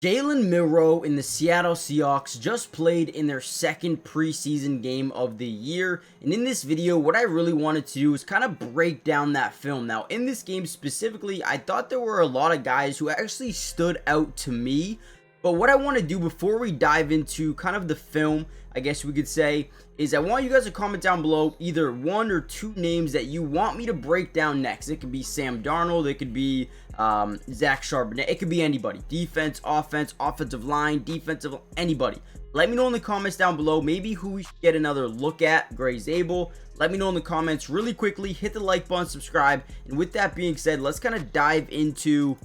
Jalen Milroe and the Seattle Seahawks just played in their second preseason game of the year. And in this video, what I really wanted to do is kind of break down that film. Now, in this game specifically, I thought there were a lot of guys who actually stood out to me. But what I want to do before we dive into kind of the film, I guess we could say, is I want you guys to comment down below either one or two names that you want me to break down next. It could be Sam Darnold, it could be Zach Charbonnet, it could be anybody. Defense, offense, offensive line, defensive, anybody. Let me know in the comments down below maybe who we should get another look at. Gray Zabel. Let me know in the comments really quickly. Hit the like button, subscribe. And with that being said, let's kind of dive into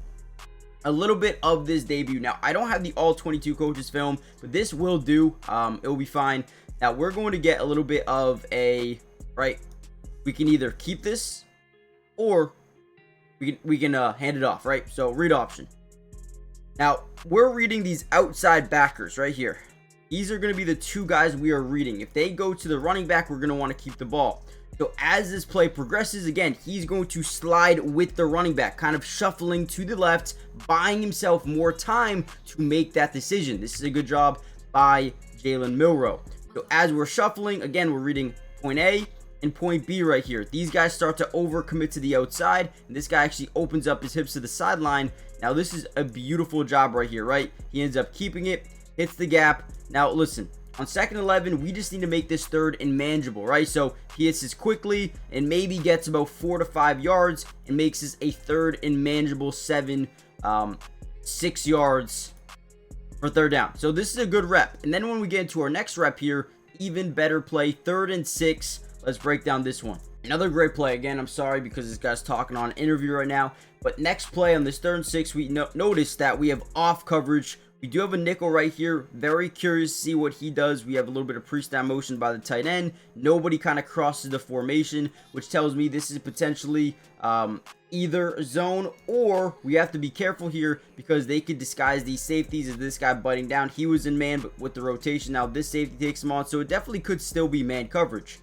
a little bit of this debut. Now, I don't have the all 22 coaches film, but this will do. It will be fine. Now, we're going to get a little bit of a, right, we can either keep this or we can hand it off, right? So, read option. Now, we're reading these outside backers right here. These are going to be the two guys we are reading. If they go to the running back, we're going to want to keep the ball. So as this play progresses, again, he's going to slide with the running back, kind of shuffling to the left, buying himself more time to make that decision. This is a good job by Jalen Milroe. So as we're shuffling, again, we're reading point A and point B right here. These guys start to overcommit to the outside, and this guy actually opens up his hips to the sideline. Now, this is a beautiful job right here, right? He ends up keeping it, hits the gap. Now, listen. On 2nd and 11, we just need to make this third and manageable, right? So he hits this quickly and maybe gets about 4 to 5 yards and makes this a third and manageable 6 yards for third down. So this is a good rep. And then when we get into our next rep here, even better play, 3rd and 6. Let's break down this one. Another great play. Again, I'm sorry because this guy's talking on an interview right now. But next play on this 3rd and 6, we notice that we have off coverage. We do have a nickel right here. Very curious to see what he does. We have a little bit of pre-snap motion by the tight end. Nobody kind of crosses the formation, which tells me this is potentially either zone, or we have to be careful here because they could disguise these safeties as this guy biting down. He was in man, but with the rotation, now this safety takes him on, so it definitely could still be man coverage.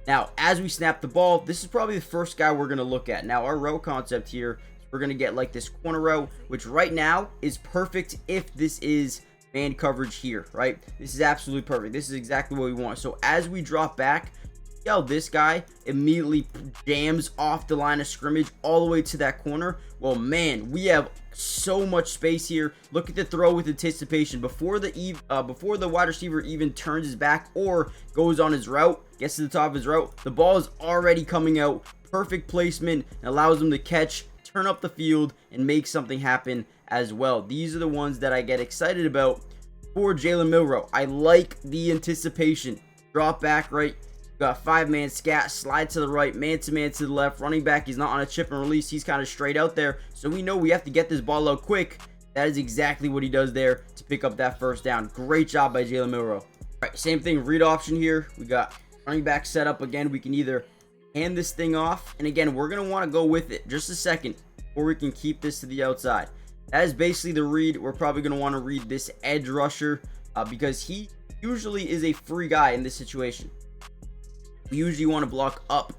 Now, as we snap the ball, this is probably the first guy we're going to look at. Now, our route concept here, we're going to get like this corner route, which right now is perfect if this is man coverage here, right? This is absolutely perfect. This is exactly what we want. So as we drop back, see how this guy immediately jams off the line of scrimmage all the way to that corner? Well, man, we have so much space here. Look at the throw with anticipation. Before the wide receiver even turns his back or goes on his route, gets to the top of his route, the ball is already coming out. Perfect placement and allows him to catch, turn up the field, and make something happen as well. These are the ones that I get excited about for Jalen Milroe. I like the anticipation. Drop back right. Got 5-man scat, slide to the right, man-to-man to the left. Running back, he's not on a chip and release. He's kind of straight out there. So we know we have to get this ball out quick. That is exactly what he does there to pick up that first down. Great job by Jalen Milroe. All right, same thing, read option here. We got running back set up again. We can either hand this thing off, and again, we're going to want to go with it just a second before we can keep this to the outside. That is basically the read. We're probably going to want to read this edge rusher because he usually is a free guy in this situation. We usually want to block up.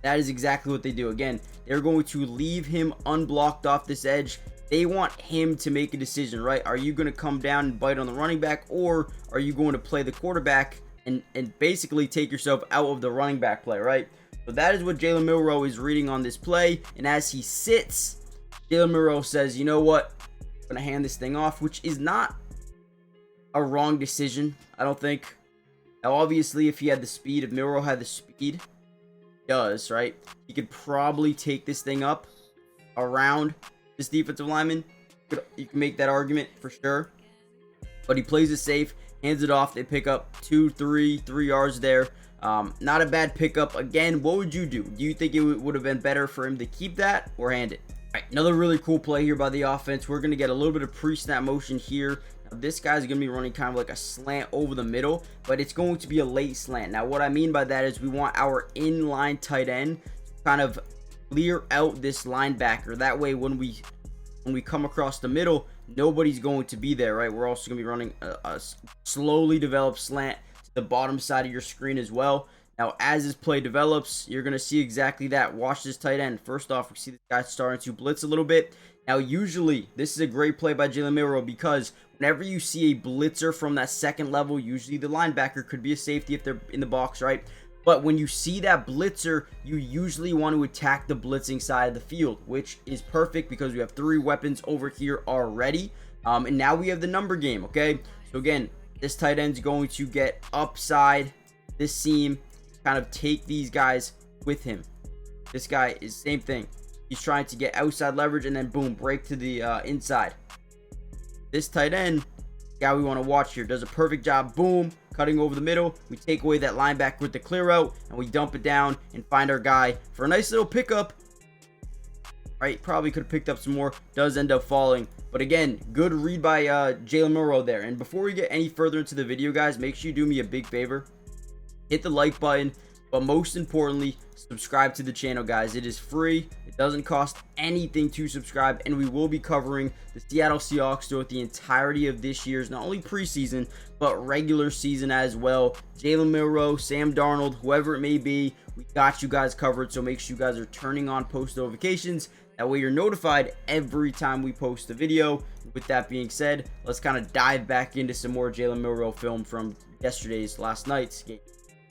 That is exactly what they do. Again, they're going to leave him unblocked off this edge. They want him to make a decision, right? Are you going to come down and bite on the running back, or are you going to play the quarterback and basically take yourself out of the running back play, right? So that is what Jalen Milroe is reading on this play. And as he sits, Jalen Milroe says, you know what? I'm going to hand this thing off, which is not a wrong decision, I don't think. Now, obviously, if he had the speed, if Milroe had the speed, he does, right? He could probably take this thing up around this defensive lineman. You can make that argument for sure. But he plays it safe, hands it off. They pick up 3 yards there. Not a bad pickup. Again, what would you do? Do you think it would have been better for him to keep that or hand it? All right, another really cool play here by the offense. We're going to get a little bit of pre-snap motion here. Now, this guy's going to be running kind of like a slant over the middle, but it's going to be a late slant. Now, what I mean by that is we want our inline tight end to kind of clear out this linebacker. That way, when we come across the middle, nobody's going to be there, right? We're also going to be running a slowly developed slant to the bottom side of your screen as well. Now, as this play develops, you're going to see exactly that. Watch this tight end. First off, we see this guy starting to blitz a little bit. Now, usually, this is a great play by Jalen Milroe because whenever you see a blitzer from that second level, usually the linebacker, could be a safety if they're in the box, right? But when you see that blitzer, you usually want to attack the blitzing side of the field, which is perfect because we have 3 weapons over here already. And now we have the number game, okay? So again, this tight end's going to get upside this seam, kind of take these guys with him. This guy is same thing. He's trying to get outside leverage and then boom, break to the inside. This tight end, guy we want to watch here, does a perfect job. Boom, cutting over the middle. We take away that linebacker with the clear out and we dump it down and find our guy for a nice little pickup. Right, probably could have picked up some more. Does end up falling. But again, good read by Jalen Milroe there. And before we get any further into the video, guys, make sure you do me a big favor. Hit the like button, but most importantly, subscribe to the channel, guys. It is free. It doesn't cost anything to subscribe, and we will be covering the Seattle Seahawks throughout the entirety of this year's not only preseason but regular season as well. Jalen Milroe, Sam Darnold, whoever it may be, we got you guys covered. So make sure you guys are turning on post notifications. That way you're notified every time we post a video. With that being said, let's kind of dive back into some more Jalen Milroe film from last night's game.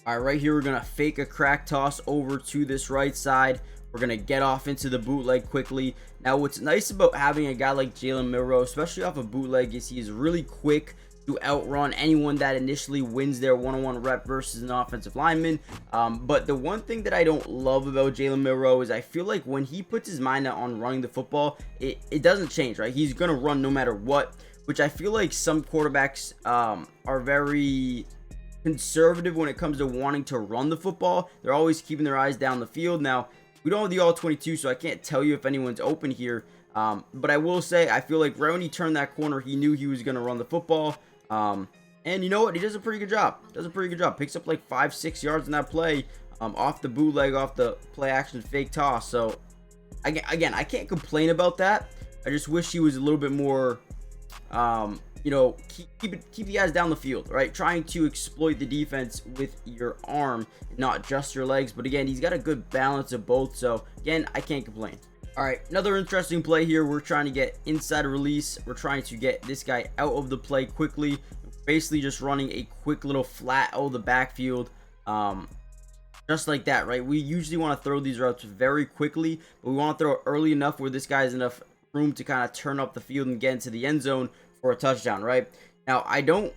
All right, right here, we're going to fake a crack toss over to this right side. We're going to get off into the bootleg quickly. Now, what's nice about having a guy like Jalen Milroe, especially off a bootleg, is he is really quick to outrun anyone that initially wins their one-on-one rep versus an offensive lineman. But the one thing that I don't love about Jalen Milroe is I feel like when he puts his mind out on running the football, it doesn't change, right? He's going to run no matter what, which I feel like some quarterbacks are very conservative when it comes to wanting to run the football. They're always keeping their eyes down the field. Now, we don't have the all-22, so I can't tell you if anyone's open here. But I will say, I feel like right when he turned that corner, he knew he was going to run the football. And you know what? He does a pretty good job. Picks up like 5-6 yards in that play off the bootleg, off the play action fake toss. So, again, I can't complain about that. I just wish he was a little bit more you know, keep the guys down the field, right? Trying to exploit the defense with your arm, not just your legs. But again, he's got a good balance of both. So again, I can't complain. All right, another interesting play here. We're trying to get inside release. We're trying to get this guy out of the play quickly. Basically just running a quick little flat out of the backfield. Just like that, right? We usually want to throw these routes very quickly, but we want to throw it early enough where this guy has enough room to kind of turn up the field and get into the end zone for a touchdown, right? Now, I don't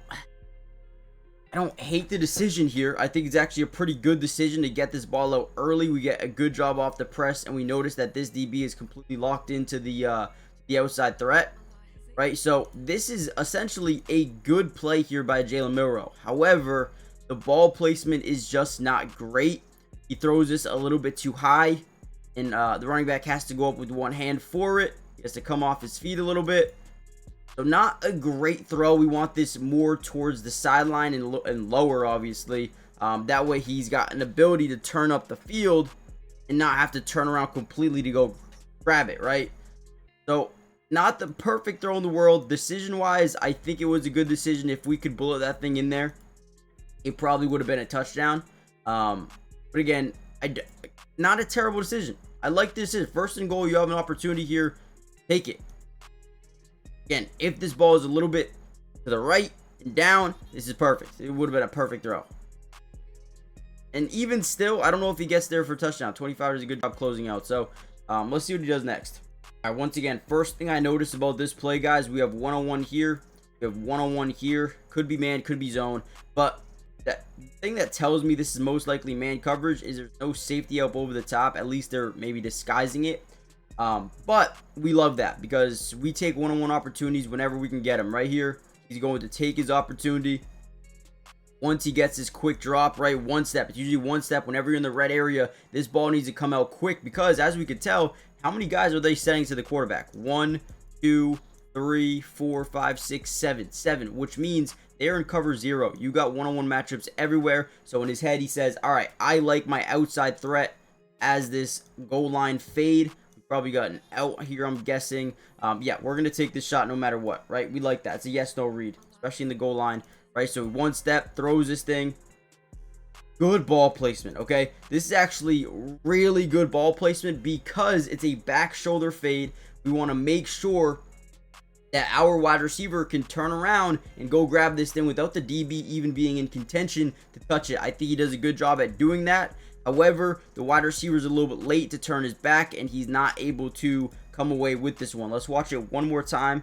hate the decision here. I think it's actually a pretty good decision to get this ball out early. We get a good job off the press, and we notice that this DB is completely locked into the outside threat, right? So this is essentially a good play here by Jalen Milroe. However, the ball placement is just not great. He throws this a little bit too high, and the running back has to go up with one hand for it. He has to come off his feet a little bit. So not a great throw. We want this more towards the sideline and lower, obviously. That way he's got an ability to turn up the field and not have to turn around completely to go grab it, right? So not the perfect throw in the world. Decision-wise, I think it was a good decision. If we could bullet that thing in there, it probably would have been a touchdown. But again, not a terrible decision. I like this. First and goal, you have an opportunity here. Take it. Again, if this ball is a little bit to the right and down, this is perfect. It would have been a perfect throw. And even still, I don't know if he gets there for a touchdown. 25 is a good job closing out. So, let's see what he does next. All right, once again, first thing I noticed about this play, guys, we have one-on-one here. We have one-on-one here. Could be man, could be zone. But the thing that tells me this is most likely man coverage is there's no safety up over the top. At least they're maybe disguising it. But we love that because we take one-on-one opportunities whenever we can get them. Right here, he's going to take his opportunity. Once he gets his quick drop, right, one step. It's usually one step. Whenever you're in the red area, this ball needs to come out quick because, as we could tell, how many guys are they setting to the quarterback? 1, 2, 3, 4, 5, 6, 7, which means they're in cover 0. You got one-on-one matchups everywhere. So in his head, he says, all right, I like my outside threat as this goal line fade. Probably got an out here, I'm guessing. Yeah, we're going to take this shot no matter what, right? We like that. It's a yes-no read, especially in the goal line, right? So one step, throws this thing. good ball placement. Okay, this is actually really good ball placement because it's a back shoulder fade. We want to make sure that our wide receiver can turn around and go grab this thing without the DB even being in contention to touch it. I think he does a good job at doing that. However, the wide receiver is a little bit late to turn his back, and he's not able to come away with this one. Let's watch it one more time.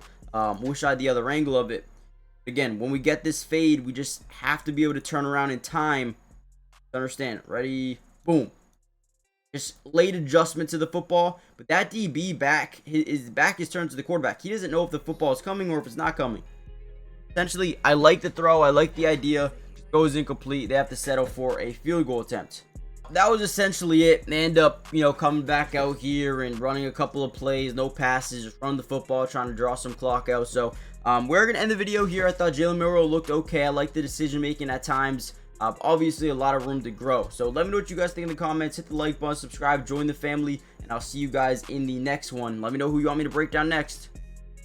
Wish I had the other angle of it. Again, when we get this fade, we just have to be able to turn around in time to understand. Ready? Boom. Just late adjustment to the football, but that DB back, his back is turned to the quarterback. He doesn't know if the football is coming or if it's not coming. Essentially, I like the throw. I like the idea. Just goes incomplete. They have to settle for a field goal attempt. That was essentially it. They end up, coming back out here and running a couple of plays, no passes, just run the football, trying to draw some clock out. So we're going to end the video here. I thought Jalen Milroe looked okay. I like the decision making at times. Obviously, a lot of room to grow. So let me know what you guys think in the comments. Hit the like button, subscribe, join the family, and I'll see you guys in the next one. Let me know who you want me to break down next.